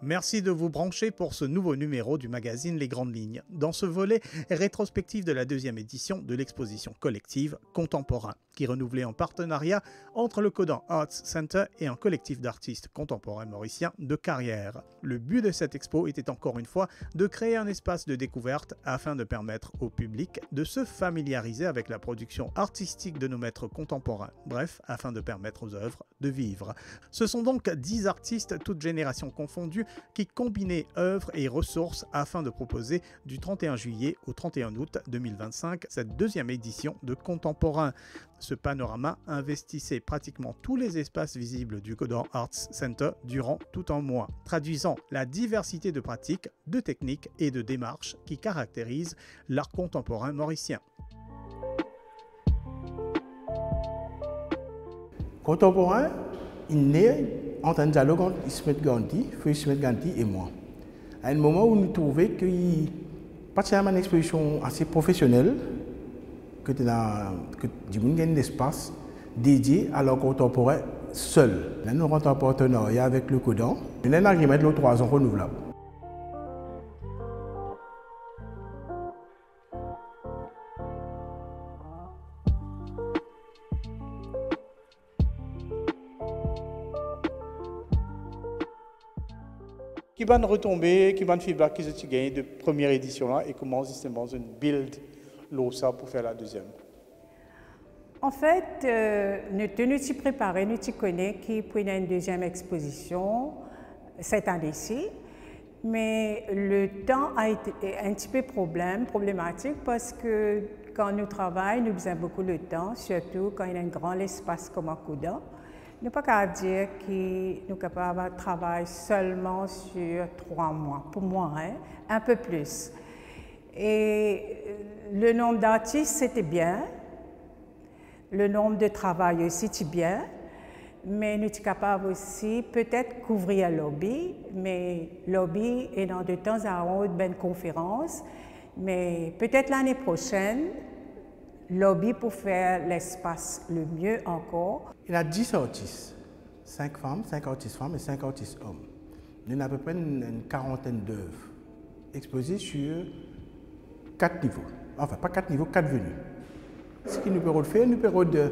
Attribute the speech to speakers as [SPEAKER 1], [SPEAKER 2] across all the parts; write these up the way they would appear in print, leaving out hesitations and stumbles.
[SPEAKER 1] Merci de vous brancher pour ce nouveau numéro du magazine Les Grandes Lignes. Dans ce volet rétrospectif de la deuxième édition de l'exposition collective Contemporain, qui est renouvelée en partenariat entre le Codan Arts Center et un collectif d'artistes contemporains mauriciens de carrière. Le but de cette expo était encore une fois de créer un espace de découverte afin de permettre au public de se familiariser avec la production artistique de nos maîtres contemporains. Bref, afin de permettre aux œuvres de vivre. Ce sont donc 10 artistes, toutes générations confondues, qui combinaient œuvres et ressources afin de proposer du 31 juillet au 31 août 2025 cette deuxième édition de Contemporain. Ce panorama investissait pratiquement tous les espaces visibles du Codan Arts Center durant tout un mois, traduisant la diversité de pratiques, de techniques et de démarches qui caractérisent l'art contemporain mauricien.
[SPEAKER 2] Contemporain, il naît entre un dialogue entre Ismet Ganti, feu Ismet Ganti et moi. À un moment où nous trouvions qu'il particulièrement une exposition assez professionnelle, que du monde a un espace dédié à l'art contemporain seul. Là, nous rentrons en partenariat avec le Codan. Nous avons un agrément de 3 ans renouvelable.
[SPEAKER 1] Qui va nous retomber, qui va nous feedback qui ont gagné de première édition là et comment justement une build l'OSA pour faire la deuxième?
[SPEAKER 3] En fait, nous sommes préparés, nous connaissons qui pour une deuxième exposition cette année-ci, mais le temps a été un petit peu problématique parce que quand nous travaillons, nous avons beaucoup de temps, surtout quand il y a un grand espace comme un Codan. Nous ne pouvons pas dire que nous sommes capables de travailler seulement sur 3 mois. Pour moi, un peu plus. Et le nombre d'artistes, c'était bien. Le nombre de travail aussi, c'était bien. Mais nous sommes capables aussi peut-être couvrir le lobby. Mais le lobby est dans de temps à autre une conférence. Mais peut-être l'année prochaine, lobby pour faire l'espace le mieux encore.
[SPEAKER 2] Il y a 10 artistes, 5 femmes, 5 artistes femmes et 5 artistes hommes. Il y en a à peu près une quarantaine d'œuvres exposées sur 4 niveaux. Enfin, pas 4 niveaux, 4 venues. Ce qui nous permet de faire, nous permet de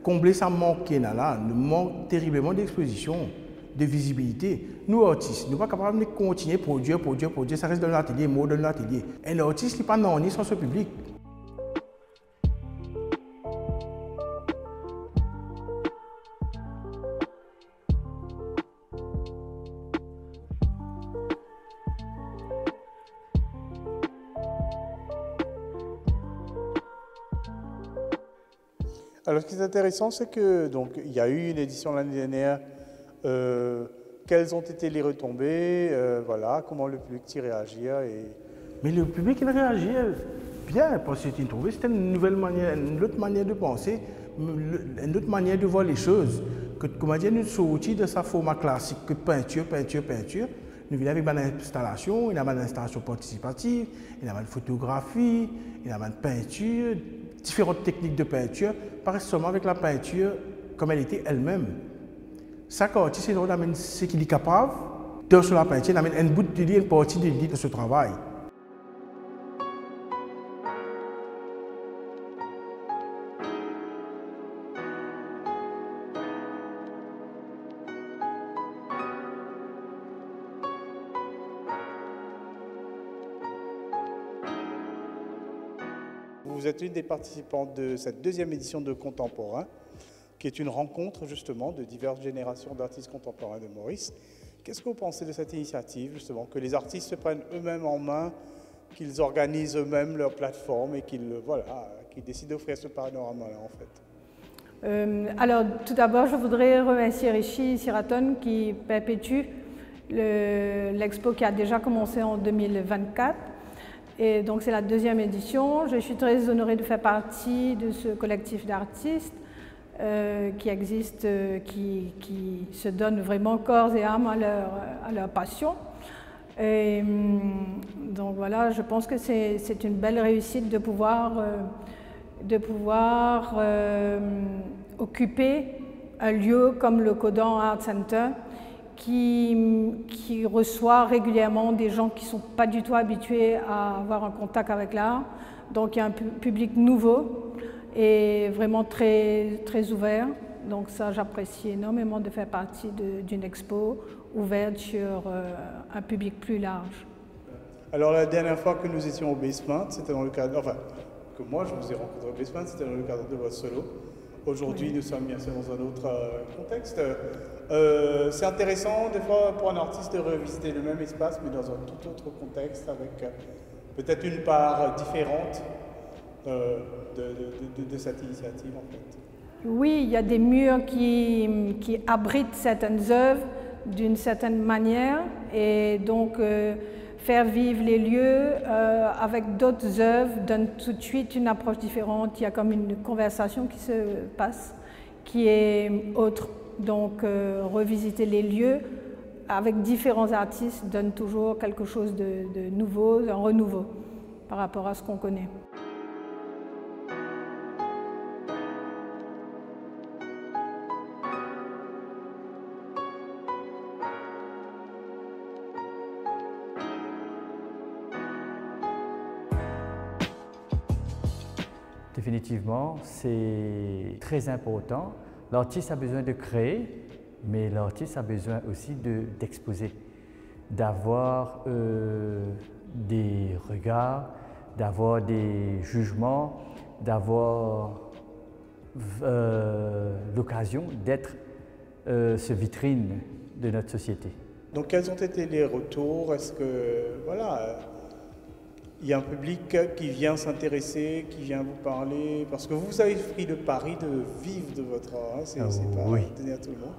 [SPEAKER 2] combler ça manque qu'il y a là, nous manque terriblement d'exposition, de visibilité. Nous, artistes, nous ne sommes pas capables de continuer à produire, ça reste dans l'atelier, mot dans l'atelier. Un artiste qui n'est pas non sans ce public.
[SPEAKER 1] Alors, ce qui est intéressant, c'est que il y a eu une édition l'année dernière. Quelles ont été les retombées? Voilà, comment le public y réagir
[SPEAKER 2] Mais le public il réagit bien parce que c'était une nouvelle manière, une autre manière de penser, une autre manière de voir les choses. Que comment dire, nous sortis de sa format classique que peinture. Nous venons avec une installation, il y a une installation participative, il y a une photographie, il y a une peinture, différentes techniques de peinture, pas seulement avec la peinture comme elle était elle-même. Chaque artiste, c'est ce qu'il est capable de sur la peinture, il amène un bout de l'idée, une partie de l'idée de ce travail.
[SPEAKER 1] Vous êtes une des participantes de cette deuxième édition de Contemporain, qui est une rencontre justement de diverses générations d'artistes contemporains de Maurice. Qu'est-ce que vous pensez de cette initiative, justement, que les artistes se prennent eux-mêmes en main, qu'ils organisent eux-mêmes leur plateforme et qu'ils décident d'offrir ce panorama-là, en fait?
[SPEAKER 4] Alors, tout d'abord, je voudrais remercier Richie Siraton qui perpétue l'expo qui a déjà commencé en 2024. Et donc, c'est la deuxième édition. Je suis très honorée de faire partie de ce collectif d'artistes qui existe, qui se donnent vraiment corps et âme à leur passion. Et donc voilà, je pense que c'est une belle réussite de pouvoir occuper un lieu comme le Codan Art Center qui reçoit régulièrement des gens qui ne sont pas du tout habitués à avoir un contact avec l'art. Donc il y a un public nouveau et vraiment très, très ouvert. Donc ça, j'apprécie énormément de faire partie d'une expo ouverte sur un public plus large.
[SPEAKER 1] Alors la dernière fois que nous étions au Basement, c'était dans le cadre, enfin, que moi je vous ai rencontré au Basement, c'était dans le cadre de votre solo. Aujourd'hui, nous sommes bien sûr dans un autre contexte. C'est intéressant des fois pour un artiste de revisiter le même espace, mais dans un tout autre contexte, avec peut-être une part différente de cette initiative en fait.
[SPEAKER 4] Oui, il y a des murs qui abritent certaines œuvres d'une certaine manière et donc faire vivre les lieux avec d'autres œuvres donne tout de suite une approche différente. Il y a comme une conversation qui se passe qui est autre. Donc revisiter les lieux avec différents artistes donne toujours quelque chose de nouveau, un renouveau par rapport à ce qu'on connaît.
[SPEAKER 5] Définitivement, c'est très important. L'artiste a besoin de créer, mais l'artiste a besoin aussi d'exposer, d'avoir des regards, d'avoir des jugements, d'avoir l'occasion d'être ce vitrine de notre société.
[SPEAKER 1] Donc quels ont été les retours? Est-ce que, voilà, il y a un public qui vient s'intéresser, qui vient vous parler? Parce que vous avez pris le pari de vivre de votre art, hein, c'est pas donné à tout le monde.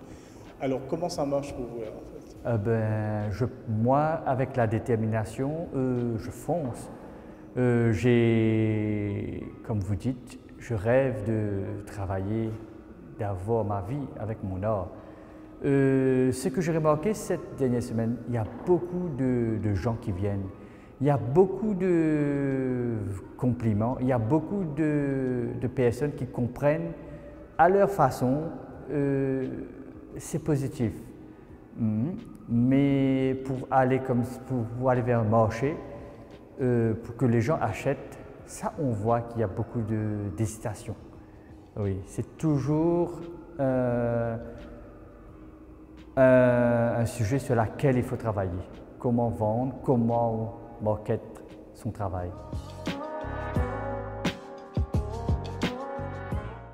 [SPEAKER 1] Alors comment ça marche pour vous en fait?
[SPEAKER 5] Moi, avec la détermination, je fonce. Comme vous dites, je rêve de travailler, d'avoir ma vie avec mon art. Ce que j'ai remarqué cette dernière semaine, il y a beaucoup de gens qui viennent. Il y a beaucoup de compliments, il y a beaucoup de personnes qui comprennent à leur façon, c'est positif. Mais pour aller vers un marché, pour que les gens achètent, ça on voit qu'il y a beaucoup d'hésitation. Oui, c'est toujours un sujet sur lequel il faut travailler. Comment vendre, comment market son travail.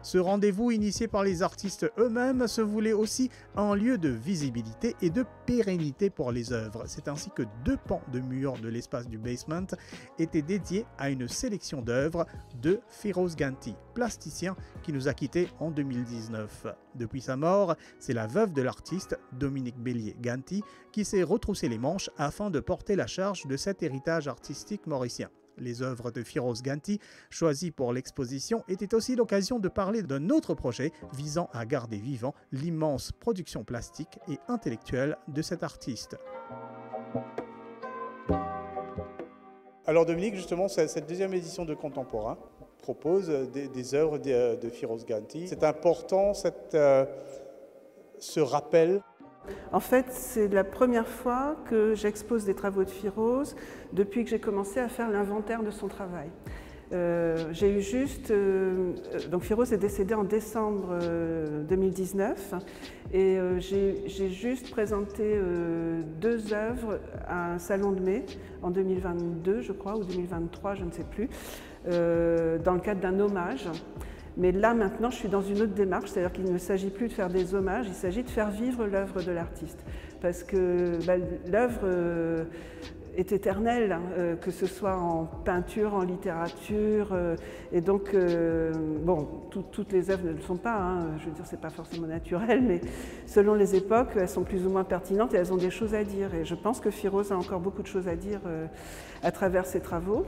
[SPEAKER 1] Ce rendez-vous initié par les artistes eux-mêmes se voulait aussi un lieu de visibilité et de pérennité pour les œuvres. C'est ainsi que 2 pans de mur de l'espace du Basement étaient dédiés à une sélection d'œuvres de Firoz Ganti, plasticien qui nous a quittés en 2019. Depuis sa mort, c'est la veuve de l'artiste, Dominique Bélier-Ganti, qui s'est retroussé les manches afin de porter la charge de cet héritage artistique mauricien. Les œuvres de Firoz Ganti, choisies pour l'exposition, étaient aussi l'occasion de parler d'un autre projet visant à garder vivant l'immense production plastique et intellectuelle de cet artiste. Alors Dominique, justement, cette deuxième édition de Contemporain propose des œuvres de Firoz Ganti. C'est important ce rappel.
[SPEAKER 6] En fait, c'est la première fois que j'expose des travaux de Firoz depuis que j'ai commencé à faire l'inventaire de son travail. J'ai eu juste... donc Firoz est décédé en décembre 2019 et j'ai juste présenté 2 œuvres à un salon de mai en 2022, je crois, ou 2023, je ne sais plus, dans le cadre d'un hommage. Mais là, maintenant, je suis dans une autre démarche, c'est-à-dire qu'il ne s'agit plus de faire des hommages, il s'agit de faire vivre l'œuvre de l'artiste. Parce que l'œuvre est éternelle, hein, que ce soit en peinture, en littérature, et donc, bon, toutes les œuvres ne le sont pas, hein, je veux dire, c'est pas forcément naturel, mais selon les époques, elles sont plus ou moins pertinentes et elles ont des choses à dire. Et je pense que Firoz a encore beaucoup de choses à dire à travers ses travaux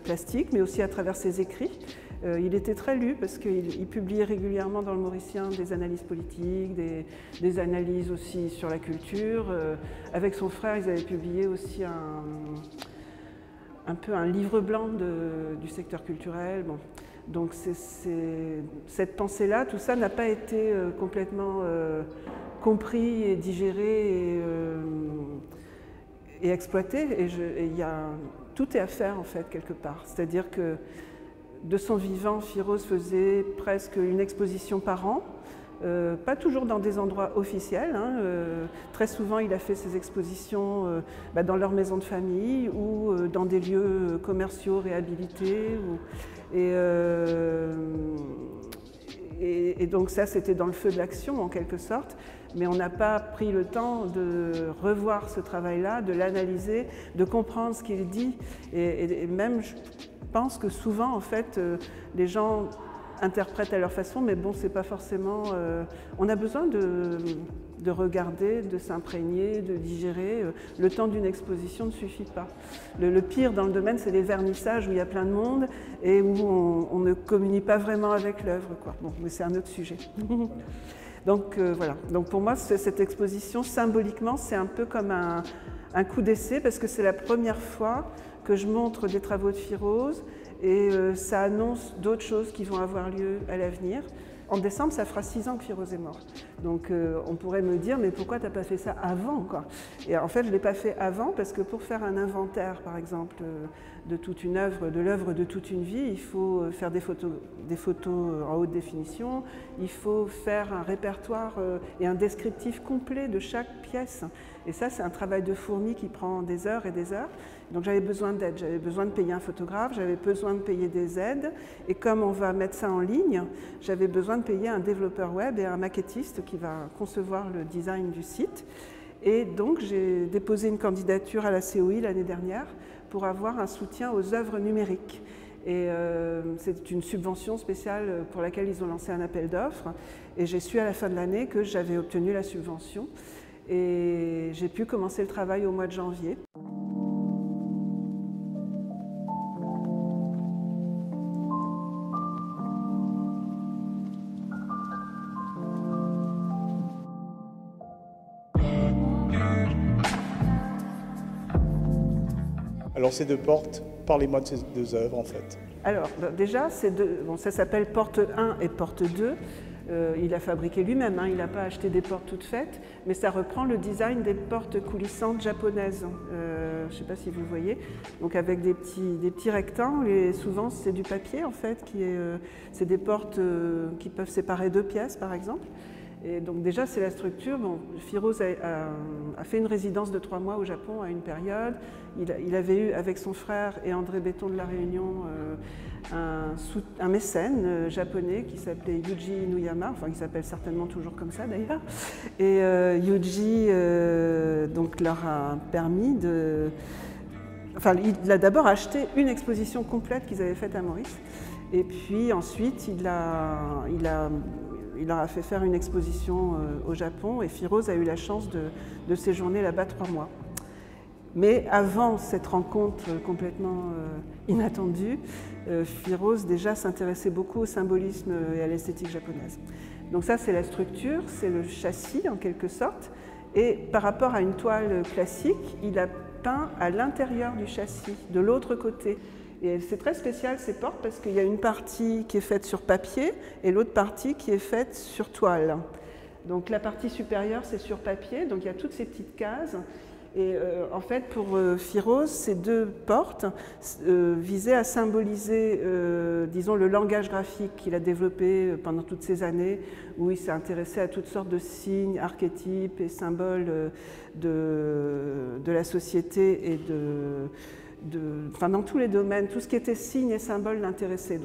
[SPEAKER 6] plastiques, mais aussi à travers ses écrits. Il était très lu parce qu'il publiait régulièrement dans le Mauricien des analyses politiques, des analyses aussi sur la culture. Avec son frère, ils avaient publié aussi un peu un livre blanc du secteur culturel. Bon. Donc cette pensée-là, tout ça n'a pas été complètement compris et digéré et exploité. Et tout est à faire en fait quelque part. C'est-à-dire que de son vivant, Firoz faisait presque une exposition par an. Pas toujours dans des endroits officiels. Hein. Très souvent, il a fait ses expositions dans leur maison de famille ou dans des lieux commerciaux réhabilités. Et donc ça, c'était dans le feu de l'action en quelque sorte. Mais on n'a pas pris le temps de revoir ce travail-là, de l'analyser, de comprendre ce qu'il dit. Et même, je pense que souvent, en fait, les gens interprètent à leur façon, mais bon, c'est pas forcément... on a besoin de regarder, de s'imprégner, de digérer. Le temps d'une exposition ne suffit pas. Le pire dans le domaine, c'est les vernissages où il y a plein de monde et où on ne communique pas vraiment avec l'œuvre, quoi. Bon, mais c'est un autre sujet. Donc voilà. Donc pour moi, cette exposition, symboliquement, c'est un peu comme un coup d'essai parce que c'est la première fois que je montre des travaux de Firoz et ça annonce d'autres choses qui vont avoir lieu à l'avenir. En décembre, ça fera 6 ans que Firoz est mort. Donc on pourrait me dire, mais pourquoi tu n'as pas fait ça avant, quoi? Et en fait, je ne l'ai pas fait avant parce que pour faire un inventaire, par exemple, de toute une œuvre, de l'œuvre de toute une vie, il faut faire des photos en haute définition, il faut faire un répertoire et un descriptif complet de chaque pièce. Et ça, c'est un travail de fourmi qui prend des heures et des heures. Donc j'avais besoin d'aide, j'avais besoin de payer un photographe, j'avais besoin de payer des aides. Et comme on va mettre ça en ligne, j'avais besoin de payer un développeur web et un maquettiste qui va concevoir le design du site. Et donc j'ai déposé une candidature à la COI l'année dernière pour avoir un soutien aux œuvres numériques. Et c'est une subvention spéciale pour laquelle ils ont lancé un appel d'offres. Et j'ai su à la fin de l'année que j'avais obtenu la subvention. Et j'ai pu commencer le travail au mois de janvier.
[SPEAKER 1] Alors ces deux portes, parlez-moi de ces deux œuvres en fait.
[SPEAKER 6] Alors déjà, ça s'appelle porte 1 et porte 2. Il a fabriqué lui-même, hein, il n'a pas acheté des portes toutes faites, mais ça reprend le design des portes coulissantes japonaises. Je ne sais pas si vous voyez, donc avec des petits rectangles, et souvent c'est du papier en fait, c'est des portes qui peuvent séparer 2 pièces par exemple. Et donc déjà c'est la structure. Bon, Firoz a fait une résidence de 3 mois au Japon à une période. Il avait eu avec son frère et André Béton de La Réunion un mécène japonais qui s'appelait Yuji Inuyama, enfin qui s'appelle certainement toujours comme ça d'ailleurs. Et Yuji donc leur a permis de... Enfin, il a d'abord acheté une exposition complète qu'ils avaient faite à Maurice. Et puis ensuite, il leur a fait faire une exposition au Japon et Firoz a eu la chance de séjourner là-bas 3 mois. Mais avant cette rencontre complètement inattendue, Firoz déjà s'intéressait beaucoup au symbolisme et à l'esthétique japonaise. Donc ça, c'est la structure, c'est le châssis en quelque sorte. Et par rapport à une toile classique, il a peint à l'intérieur du châssis, de l'autre côté. Et c'est très spécial ces portes parce qu'il y a une partie qui est faite sur papier et l'autre partie qui est faite sur toile. Donc la partie supérieure c'est sur papier, donc il y a toutes ces petites cases. Et en fait pour Firoz, ces 2 portes visaient à symboliser, disons, le langage graphique qu'il a développé pendant toutes ces années, où il s'est intéressé à toutes sortes de signes, archétypes et symboles de la société et enfin, dans tous les domaines, tout ce qui était signe et symbole l'intéressait.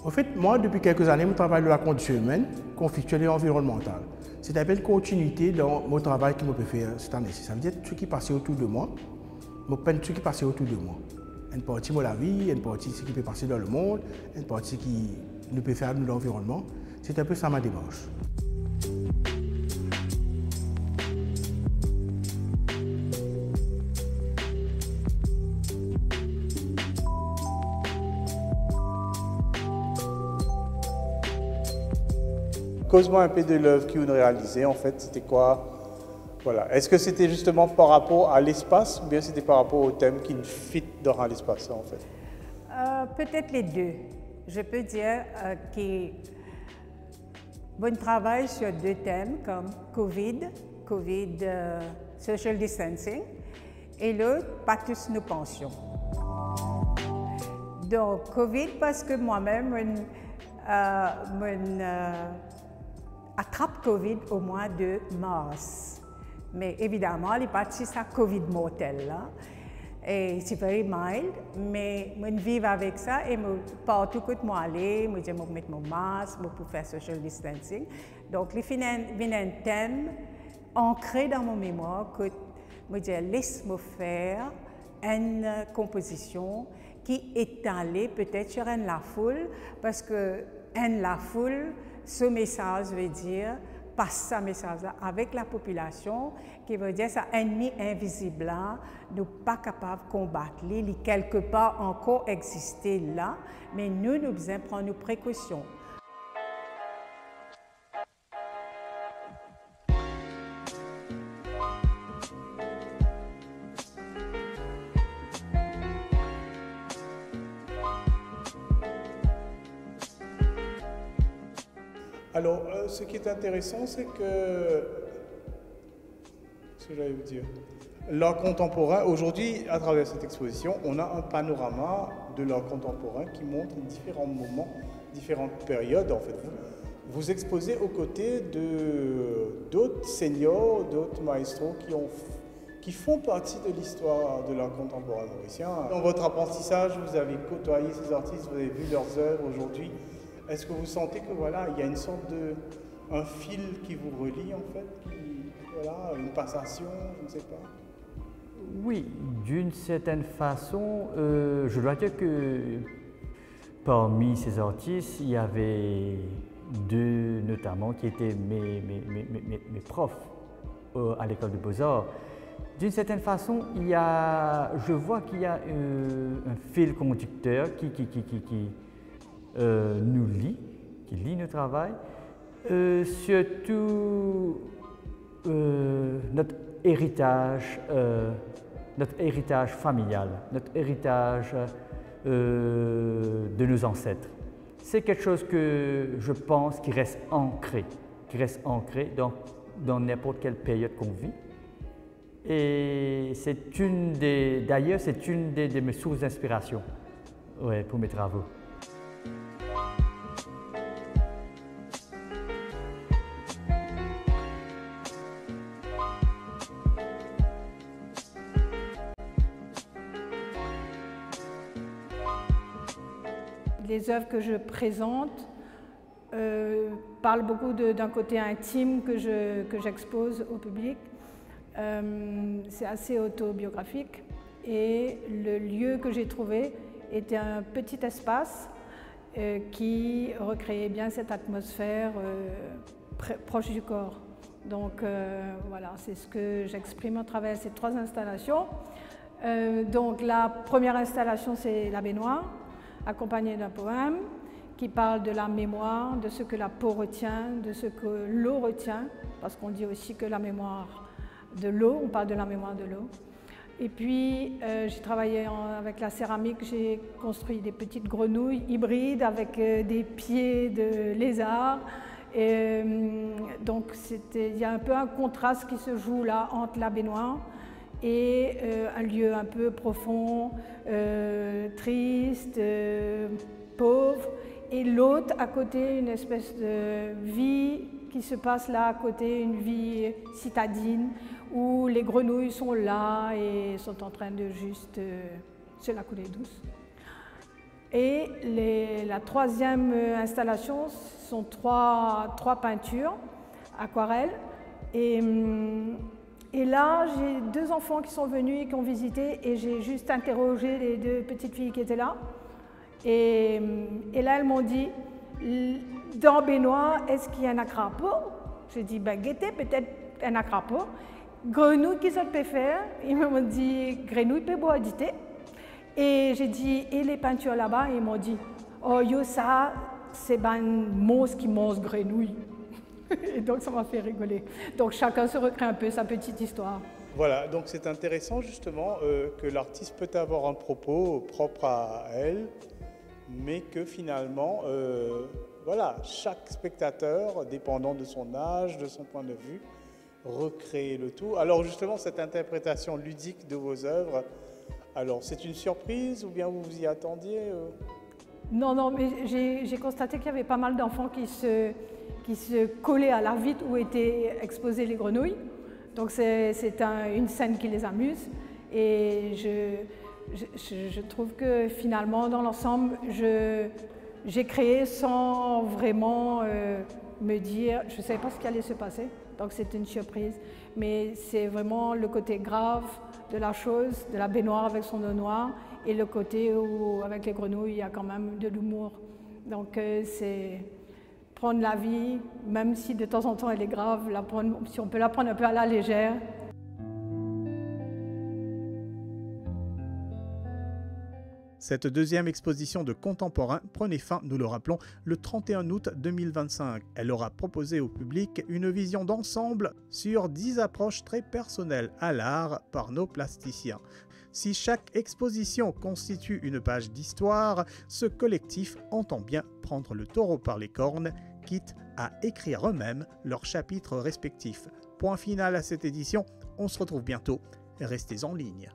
[SPEAKER 2] En fait, moi, depuis quelques années, je travaille dans la condition humaine, conflictuelle et environnementale. C'est-à-dire une continuité dans mon travail que je peux faire cette année. Ça veut dire tout ce qui passe autour de moi, je peins tout ce qui passe autour de moi. Une partie de la vie, une partie de ce qui peut passer dans le monde, une partie qui ne peut faire dans l'environnement. C'est un peu ça ma démarche.
[SPEAKER 1] cause-moi un peu de l'œuvre que vous réalisez, en fait, c'était quoi? Voilà. Est-ce que c'était justement par rapport à l'espace ou bien c'était par rapport au thème qui fit dans l'espace, en fait?
[SPEAKER 3] Peut-être les deux. Je peux dire que je travaille sur deux thèmes comme Covid, social distancing, et l'autre, pas tous nos pensions. Donc, Covid, parce que moi-même, attrape Covid au mois de mars. Mais évidemment, les parties ça Covid mortel là. Et c'est very mild, mais je vis avec ça et partout où je aller, je vais mettre mon masque pour faire social distancing. Donc, il y a un thème ancré dans mon mémoire que je dis laisse-moi faire une composition qui est allée peut-être sur la foule, parce que la foule, ce message veut dire passe ce message-là avec la population, qui veut dire ça ennemi invisible là, nous pas capables de combattre, il quelque part encore exister là, mais nous devons prendre nos précautions.
[SPEAKER 1] Alors, ce qui est intéressant, c'est que, ce que j'allais vous dire, l'art contemporain, aujourd'hui, à travers cette exposition, on a un panorama de l'art contemporain qui montre différents moments, différentes périodes, en fait. Vous exposez aux côtés d'autres seniors, d'autres maestros qui font partie de l'histoire de l'art contemporain mauricien. Dans votre apprentissage, vous avez côtoyé ces artistes, vous avez vu leurs œuvres aujourd'hui. Est-ce que vous sentez que voilà, il y a une sorte un fil qui vous relie en fait, voilà, une passation, je ne sais pas?
[SPEAKER 5] Oui, d'une certaine façon, je dois dire que parmi ces artistes, il y avait deux notamment qui étaient mes profs à l'école de Beaux-Arts. D'une certaine façon, je vois qu'il y a un fil conducteur qui nous lie, qui lie notre travail, surtout notre héritage familial, notre héritage de nos ancêtres. C'est quelque chose que je pense qui reste ancré dans n'importe quelle période qu'on vit. Et d'ailleurs, c'est une de mes sources d'inspiration pour mes travaux.
[SPEAKER 4] Les œuvres que je présente parlent beaucoup d'un côté intime que j'expose au public. C'est assez autobiographique et le lieu que j'ai trouvé était un petit espace qui recréait bien cette atmosphère proche du corps. Donc voilà, c'est ce que j'exprime à travers ces trois installations. Donc la première installation, c'est la baignoire, accompagnée d'un poème qui parle de la mémoire, de ce que la peau retient, de ce que l'eau retient, parce qu'on dit aussi que la mémoire de l'eau, on parle de la mémoire de l'eau. Et puis j'ai travaillé avec la céramique, j'ai construit des petites grenouilles hybrides avec des pieds de lézard. Et, donc il y a un peu un contraste qui se joue là entre la baignoire et un lieu un peu profond, triste, pauvre, et l'autre à côté, une espèce de vie qui se passe là à côté, une vie citadine, où les grenouilles sont là et sont en train de juste se la couler douce. Et la troisième installation sont trois peintures, aquarelles. Et là, j'ai deux enfants qui sont venus et qui ont visité et j'ai juste interrogé les deux petites filles qui étaient là. Et là, elles m'ont dit, dans baignoire, est-ce qu'il y a un crapaud? J'ai dit, ben, guettez, peut-être un crapaud. Grenouille, qu'est-ce que peut faire? Ils m'ont dit, grenouille peut boire du thé. Et j'ai dit, et les peintures là-bas? Ils m'ont dit, oh, yo, ça, c'est ben monstre qui mange grenouille. Et donc ça m'a fait rigoler. Donc chacun se recrée un peu sa petite histoire.
[SPEAKER 1] Voilà, donc c'est intéressant justement que l'artiste peut avoir un propos propre à elle, mais que finalement, voilà, chaque spectateur, dépendant de son âge, de son point de vue, recrée le tout. Alors justement, cette interprétation ludique de vos œuvres, alors c'est une surprise ou bien vous vous y attendiez
[SPEAKER 4] Non, mais j'ai constaté qu'il y avait pas mal d'enfants qui se collaient à la vitre où étaient exposées les grenouilles. Donc c'est une scène qui les amuse et je trouve que finalement dans l'ensemble j'ai créé sans vraiment me dire, je ne savais pas ce qui allait se passer, donc c'était une surprise, mais c'est vraiment le côté grave de la chose, de la baignoire avec son eau noire et le côté où avec les grenouilles il y a quand même de l'humour. Donc c'est prendre la vie, même si de temps en temps elle est grave, si on peut la prendre un peu à la légère.
[SPEAKER 1] Cette deuxième exposition de contemporain prenait fin, nous le rappelons, le 31 août 2025. Elle aura proposé au public une vision d'ensemble sur 10 approches très personnelles à l'art par nos plasticiens. Si chaque exposition constitue une page d'histoire, ce collectif entend bien prendre le taureau par les cornes, quitte à écrire eux-mêmes leurs chapitres respectifs. Point final à cette édition, on se retrouve bientôt, restez en ligne.